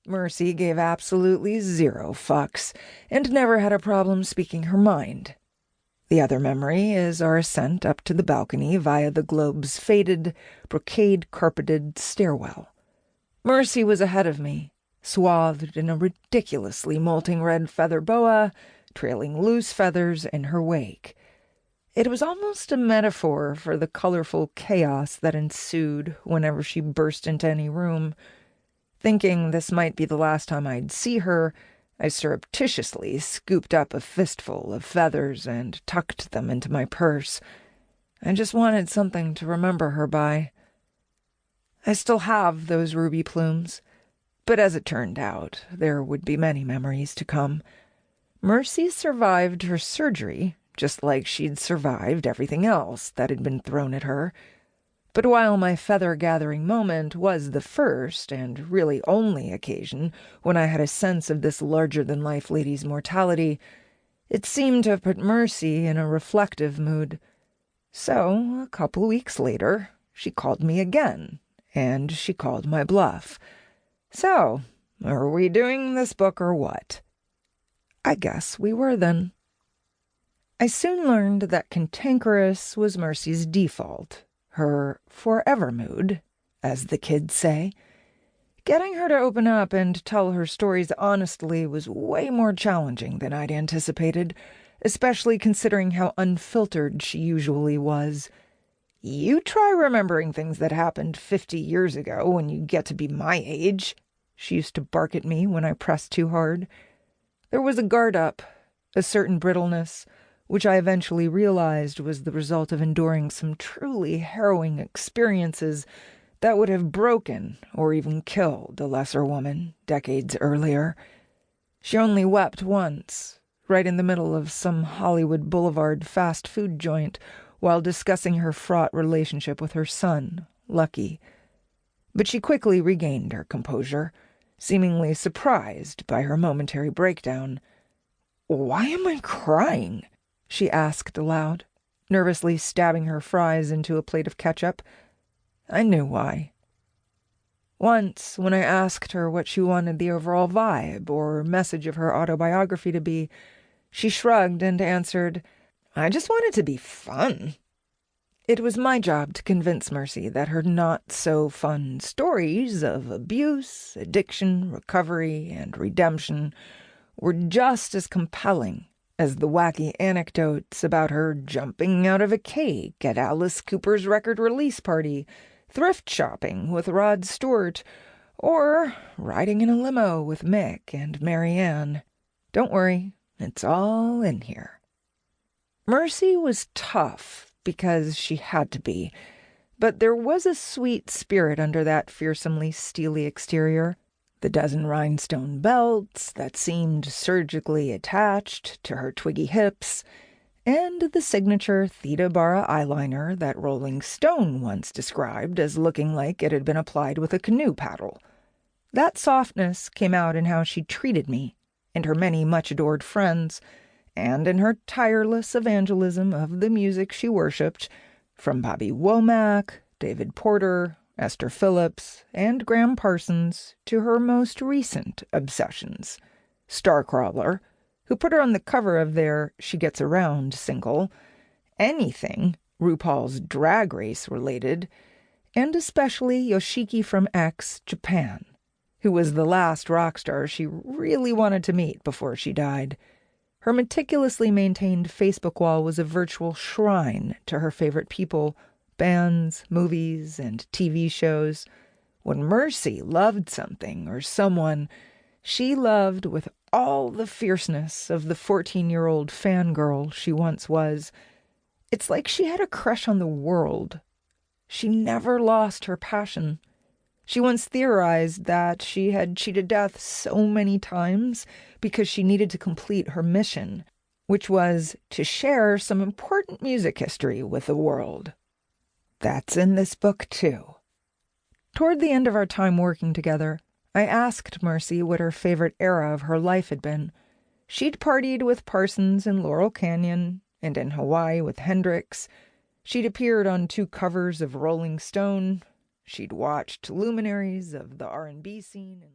Mercy gave absolutely zero fucks and never had a problem speaking her mind. The other memory is our ascent up to the balcony via the globe's faded, brocade-carpeted stairwell. Mercy was ahead of me, swathed in a ridiculously molting red feather boa, trailing loose feathers in her wake. It was almost a metaphor for the colorful chaos that ensued whenever she burst into any room. Thinking this might be the last time I'd see her, I surreptitiously scooped up a fistful of feathers and tucked them into my purse. I just wanted something to remember her by. I still have those ruby plumes, but as it turned out, there would be many memories to come. Mercy survived her surgery, just like she'd survived everything else that had been thrown at her. But while my feather-gathering moment was the first and really only occasion when I had a sense of this larger-than-life lady's mortality, it seemed to have put Mercy in a reflective mood. So, a couple weeks later, she called me again, and she called my bluff. So, are we doing this book or what? I guess we were then. I soon learned that cantankerous was Mercy's default, her forever mood, as the kids say. Getting her to open up and tell her stories honestly was way more challenging than I'd anticipated, especially considering how unfiltered she usually was. You try remembering things that happened 50 years ago when you get to be my age, she used to bark at me when I pressed too hard. There was a guard up, a certain brittleness, which I eventually realized was the result of enduring some truly harrowing experiences that would have broken or even killed a lesser woman decades earlier. She only wept once, right in the middle of some Hollywood Boulevard fast food joint, while discussing her fraught relationship with her son, Lucky. But she quickly regained her composure, seemingly surprised by her momentary breakdown. "Why am I crying?" she asked aloud, nervously stabbing her fries into a plate of ketchup. I knew why. Once, when I asked her what she wanted the overall vibe or message of her autobiography to be, she shrugged and answered, "I just want it to be fun." It was my job to convince Mercy that her not-so-fun stories of abuse, addiction, recovery, and redemption were just as compelling as the wacky anecdotes about her jumping out of a cake at Alice Cooper's record release party, thrift shopping with Rod Stewart, or riding in a limo with Mick and Mary Ann. Don't worry, it's all in here. Mercy was tough because she had to be, but there was a sweet spirit under that fearsomely steely exterior. The dozen rhinestone belts that seemed surgically attached to her twiggy hips, and the signature Theta Bara eyeliner that Rolling Stone once described as looking like it had been applied with a canoe paddle. That softness came out in how she treated me and her many much-adored friends, and in her tireless evangelism of the music she worshipped, from Bobby Womack, David Porter, Esther Phillips, and Graham Parsons to her most recent obsessions. Starcrawler, who put her on the cover of their She Gets Around single, anything RuPaul's Drag Race related, and especially Yoshiki from X, Japan, who was the last rock star she really wanted to meet before she died. Her meticulously maintained Facebook wall was a virtual shrine to her favorite people, bands, movies, and TV shows. When Mercy loved something or someone, she loved with all the fierceness of the 14-year-old fangirl she once was. It's like she had a crush on the world. She never lost her passion. She once theorized that she had cheated death so many times because she needed to complete her mission, which was to share some important music history with the world. That's in this book, too. Toward the end of our time working together, I asked Mercy what her favorite era of her life had been. She'd partied with Parsons in Laurel Canyon and in Hawaii with Hendrix. She'd appeared on 2 covers of Rolling Stone. She'd watched luminaries of the R&B scene.